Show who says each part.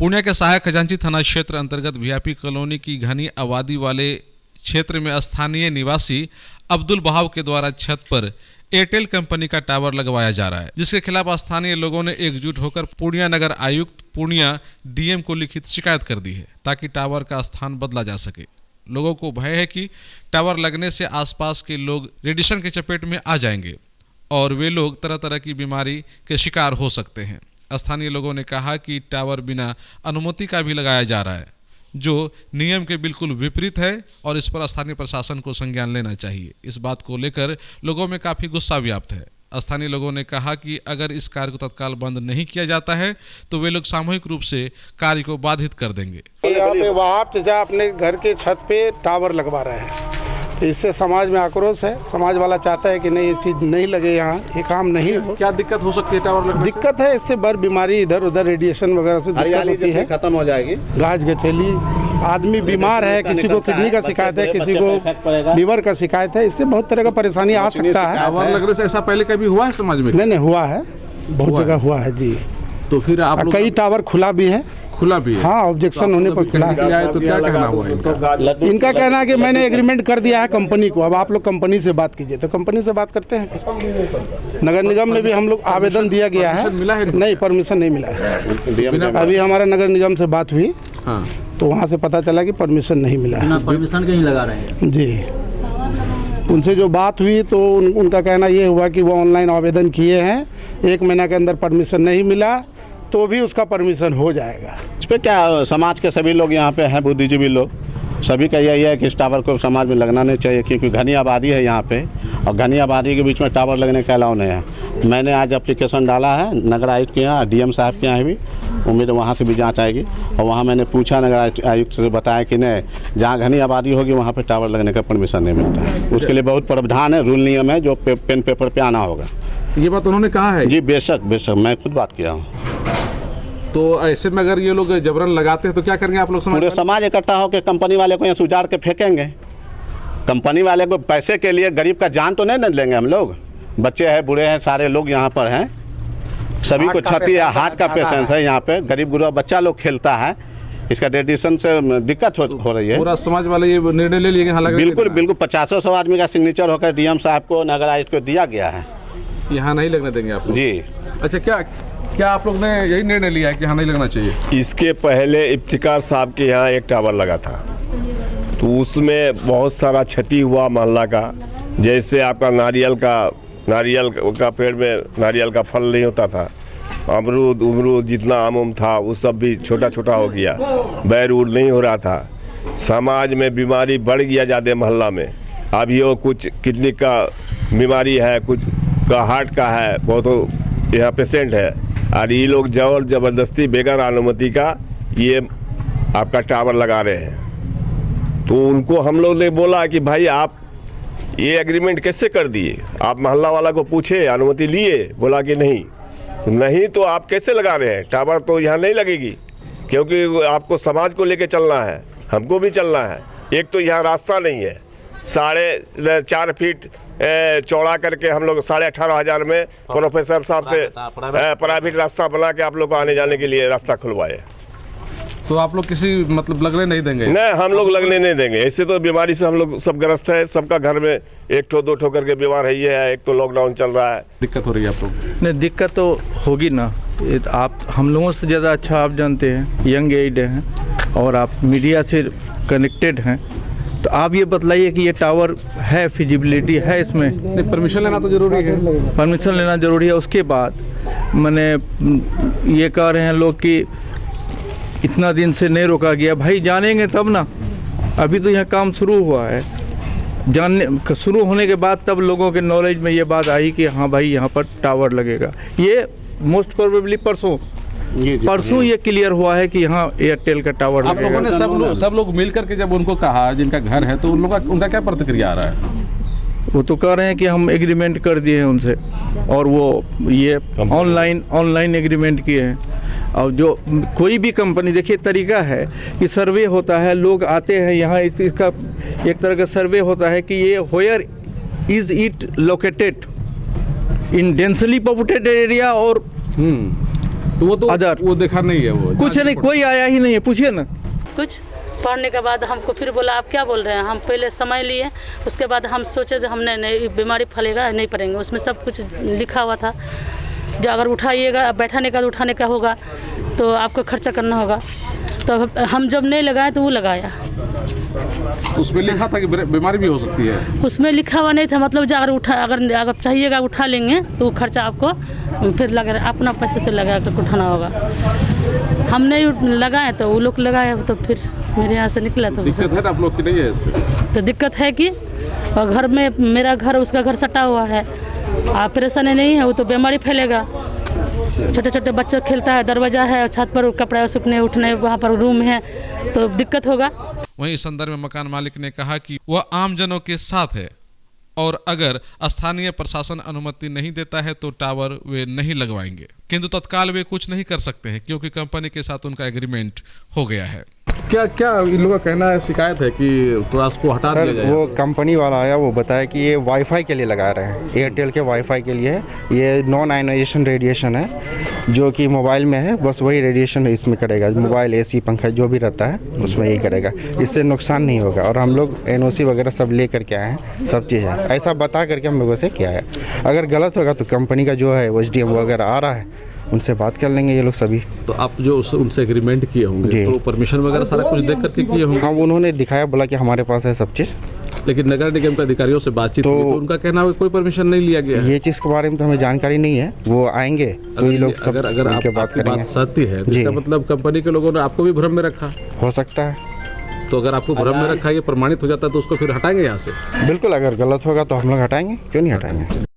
Speaker 1: पूर्णिया के सहायक खजांची थाना क्षेत्र अंतर्गत वीआईपी कॉलोनी की घनी आबादी वाले क्षेत्र में स्थानीय निवासी अब्दुल बहाव के द्वारा छत पर एयरटेल कंपनी का टावर लगवाया जा रहा है, जिसके खिलाफ स्थानीय लोगों ने एकजुट होकर पूर्णिया नगर आयुक्त पूर्णिया डीएम को लिखित शिकायत कर दी है, ताकि टावर का स्थान बदला जा सके। लोगों को भय है कि टावर लगने से आसपास के लोग रेडिएशन के चपेट में आ जाएंगे और वे लोग तरह तरह की बीमारी के शिकार हो सकते हैं। स्थानीय लोगों ने कहा कि टावर बिना अनुमति का भी लगाया जा रहा है, जो नियम के बिल्कुल विपरीत है और इस पर स्थानीय प्रशासन को संज्ञान लेना चाहिए। इस बात को लेकर लोगों में काफ़ी गुस्सा व्याप्त है। स्थानीय लोगों ने कहा कि अगर इस कार्य को तत्काल बंद नहीं किया जाता है तो वे लोग सामूहिक रूप से कार्य को बाधित कर देंगे।
Speaker 2: यहाँ पे वहाब चाचा अपने घर के छत पे टावर लगवा रहे हैं, तो इससे समाज में आक्रोश है। समाज वाला चाहता है कि नहीं, इस चीज़ नहीं लगे, यहाँ ये काम नहीं हो।
Speaker 1: क्या दिक्कत हो सकती है टावर लगने से?
Speaker 2: दिक्कत है, इससे बर बीमारी इधर उधर रेडिएशन वगैरह से दिक्कत होती है,
Speaker 3: खत्म हो जाएगी।
Speaker 2: गाज गचेली, आदमी बीमार है, किसी को किडनी का शिकायत है, किसी को लीवर का शिकायत है, इससे बहुत तरह का परेशानी आ सकता है।
Speaker 1: टावर लगने से ऐसा पहले कभी हुआ है समाज में?
Speaker 2: नहीं हुआ है, बहुत जगह हुआ है जी।
Speaker 1: तो फिर आप
Speaker 2: कई टावर खुला भी है।
Speaker 1: हाँ,
Speaker 2: ऑब्जेक्शन होने पर खुला है।
Speaker 1: तो क्या कहना हुआ
Speaker 2: इनका कहना है कि मैंने एग्रीमेंट कर दिया है कंपनी को, अब आप लोग कंपनी से बात कीजिए। तो कंपनी से बात करते हैं। नगर निगम में भी हम लोग आवेदन दिया गया है, नहीं परमिशन नहीं मिला है। अभी हमारा नगर निगम से बात हुई तो वहाँ से पता चला कि परमिशन नहीं मिला है।
Speaker 4: परमिशन कहीं लगा रहे हैं
Speaker 2: जी। उनसे जो बात हुई तो उनका कहना ये हुआ कि वो ऑनलाइन आवेदन किए हैं, 1 महीना के अंदर परमिशन नहीं मिला तो भी उसका परमिशन हो जाएगा।
Speaker 3: इस पर क्या समाज के सभी लोग यहाँ पे हैं, बुद्धिजीवी लोग, सभी का यही है कि इस टावर को समाज में लगना नहीं चाहिए, क्योंकि घनी आबादी है यहाँ पे और घनी आबादी के बीच में टावर लगने का अलाउ नहीं है। मैंने आज एप्लीकेशन डाला है नगर आयुक्त के यहाँ, डीएम साहब के यहाँ भी, उम्मीद है वहाँ से भी जांच आएगी। और वहाँ मैंने पूछा नगर आयुक्त से, बताया कि नहीं, जहाँ घनी आबादी होगी वहाँ पे टावर लगने का परमिशन नहीं मिलता है। उसके लिए बहुत प्रावधान है, रूल नियम है, जो पेन पेपर पे आना होगा।
Speaker 1: ये बात उन्होंने कहा है?
Speaker 3: जी बेशक, मैं खुद बात किया हूँ।
Speaker 1: तो ऐसे में अगर ये लोग जबरन लगाते हैं तो क्या करेंगे आप लोग?
Speaker 3: पूरे समाज इकट्ठा होकर कंपनी वाले को यहाँ से उजाड़ के फेंकेंगे। कंपनी वाले को पैसे के लिए गरीब का जान तो नहीं न लेंगे हम लोग। बच्चे हैं, बूढ़े हैं, सारे लोग यहाँ पर हैं, सभी को क्षति है, हार्ट का पेशेंट है यहाँ पे, गरीब गुरबा बच्चा लोग खेलता है, इसका रेडिएशन से दिक्कत हो रही है।
Speaker 1: पूरा समाज वाले ये निर्णय ले लिए?
Speaker 3: बिल्कुल 50-100 आदमी का सिग्नेचर होकर डीएम साहब को, नगर आयुक्त को दिया गया है।
Speaker 1: यहाँ नहीं लगने देंगे आप लोग?
Speaker 3: जी।
Speaker 1: अच्छा, क्या आप लोग ने यही निर्णय लिया है कि यहाँ नहीं लगना चाहिए?
Speaker 5: इसके पहले इफ्तिकार साहब के यहाँ एक टावर लगा था, तो उसमें बहुत सारा क्षति हुआ मोहल्ला का। जैसे आपका नारियल का पेड़ में नारियल का फल नहीं होता था, अमरूद जितना आम था वो सब भी छोटा छोटा हो गया, बैर उड़ नहीं हो रहा था। समाज में बीमारी बढ़ गया ज़्यादा मोहल्ला में। अब ये कुछ किडनी का बीमारी है, कुछ का हार्ट का है, बहुत यहाँ पेशेंट है, और ये लोग ज़बरदस्ती बगैर अनुमति का ये आपका टावर लगा रहे हैं। तो उनको हम लोग ने बोला कि भाई आप ये एग्रीमेंट कैसे कर दिए? आप मोहल्ला वाला को पूछे, अनुमति लिए? बोला कि नहीं तो आप कैसे लगा रहे हैं? टावर तो यहाँ नहीं लगेगी, क्योंकि आपको समाज को लेके चलना है, हमको भी चलना है। एक तो यहाँ रास्ता नहीं है, 4.5 फीट चौड़ा करके हम लोग 18,500 में प्रोफेसर साहब से प्राइवेट रास्ता बना के आप लोग को आने जाने के लिए रास्ता खुलवाए।
Speaker 1: तो आप लोग किसी लगने नहीं देंगे?
Speaker 5: नहीं, हम लोग लगने नहीं देंगे। ऐसे तो बीमारी से हम लोग सब ग्रस्त है, सबका घर में 1-2 करके बीमार है, ये है। एक तो लॉकडाउन चल रहा है, दिक्कत हो रही है आप लोग?
Speaker 4: नहीं, दिक्कत तो होगी ना। आप हम लोगों से ज़्यादा अच्छा आप जानते हैं, यंग एज हैं और आप मीडिया से कनेक्टेड हैं, तो आप ये बतलाइए कि ये टावर है, फिजिबिलिटी है इसमें?
Speaker 1: परमिशन लेना तो जरूरी है।
Speaker 4: परमिशन लेना जरूरी है। उसके बाद मैंने ये कह रहे हैं लोग कि इतना दिन से नहीं रोका गया। भाई जानेंगे तब ना, अभी तो यहाँ काम शुरू हुआ है। जानने शुरू होने के बाद तब लोगों के नॉलेज में ये बात आई कि हाँ भाई यहाँ पर टावर लगेगा। ये मोस्ट प्रोबेबली परसों ये क्लियर हुआ है कि यहाँ एयरटेल का टावर लगेगा।
Speaker 1: आप लोगों ने सब लोग मिल करके जब उनको कहा, जिनका घर है, तो उनका क्या प्रतिक्रिया आ रहा है?
Speaker 4: वो तो कह रहे हैं कि हम एग्रीमेंट कर दिए हैं उनसे, और वो ये ऑनलाइन एग्रीमेंट किए हैं। और जो कोई भी कंपनी, देखिए तरीका है कि सर्वे होता है, लोग आते हैं यहाँ, इसका एक तरह का सर्वे होता है कि ये where is it located in densely populated area और
Speaker 1: तो
Speaker 4: अदर
Speaker 1: वो देखा नहीं है, वो
Speaker 4: कुछ नहीं, कोई आया ही नहीं है, पूछिए ना।
Speaker 6: कुछ पढ़ने के बाद हमको फिर बोला आप क्या बोल रहे हैं, हम पहले समय लिए, उसके बाद हम सोचे जो हमने नहीं बीमारी फैलेगा नहीं पड़ेंगे, उसमें सब कुछ लिखा हुआ था जो अगर उठाइएगा बैठाने का उठाने का होगा तो आपको खर्चा करना होगा। तो हम जब नहीं लगाए तो वो लगाया।
Speaker 1: उसमें लिखा था कि बीमारी भी हो सकती है।
Speaker 6: उसमें लिखा हुआ नहीं था, मतलब जो अगर चाहिएगा उठा लेंगे तो वो खर्चा आपको फिर लगा अपना पैसे से लगा कर उठाना होगा। हम नहीं लगाए तो वो लोग लगाए, तो फिर मेरे यहाँ से निकला। तो
Speaker 1: दिक्कत है ना आप लोग की, नहीं है इससे?
Speaker 6: तो दिक्कत है कि और घर में मेरा घर उसका घर सटा हुआ है, ऑपरेशन नहीं है, वो तो बीमारी फैलेगा। छोटे छोटे बच्चे खेलता है, दरवाजा है, छत पर कपड़ा सूखने उठने वहाँ पर रूम है, तो दिक्कत होगा।
Speaker 1: वहीं इस संदर्भ में मकान मालिक ने कहा कि वह आमजनों के साथ है और अगर स्थानीय प्रशासन अनुमति नहीं देता है तो टावर वे नहीं लगवाएंगे, किंतु तत्काल वे कुछ नहीं कर सकते हैं क्योंकि कंपनी के साथ उनका एग्रीमेंट हो गया है। क्या क्या इन लोगों का कहना है, शिकायत है कि थोड़ा उसको हटा दिया जाए?
Speaker 7: वो कंपनी वाला आया, वो बताया कि ये वाईफाई के लिए लगा रहे हैं, एयरटेल के वाईफाई के लिए है। ये नॉन आयनाइजेशन रेडिएशन है जो कि मोबाइल में है, बस वही रेडिएशन इसमें करेगा। मोबाइल, एसी, पंखा जो भी रहता है उसमें यही करेगा, इससे नुकसान नहीं होगा। और हम लोग NOC वगैरह सब ले करके आए हैं, सब चीज़ है, ऐसा बता करके हम लोगों से किया है। अगर गलत होगा तो कंपनी का जो है SDM वगैरह आ रहा है, उनसे बात कर लेंगे ये लोग सभी।
Speaker 1: तो आप जो उनसे एग्रीमेंट किए होंगे तो परमिशन वगैरह सारा कुछ देख करके किए होंगे?
Speaker 7: हाँ, उन्होंने दिखाया, बोला कि हमारे पास है सब चीज़।
Speaker 1: लेकिन नगर निगम के अधिकारियों से बातचीत हुई तो उनका कहना है कोई परमिशन नहीं लिया गया है।
Speaker 7: ये चीज़ के बारे में तो हमें जानकारी नहीं है, वो आएंगे तो ये लोग सब
Speaker 1: अगर
Speaker 7: मिलके बात करेंगे।
Speaker 1: सत्य है तो इसका मतलब कंपनी के लोगों ने आपको भी भ्रम में रखा
Speaker 7: हो सकता है।
Speaker 1: तो अगर आपको भ्रम में रखा, ये प्रमाणित हो जाता है तो उसको फिर हटाएंगे यहाँ से?
Speaker 7: बिल्कुल, अगर गलत होगा तो हम लोग हटाएंगे, क्यों नहीं हटाएंगे।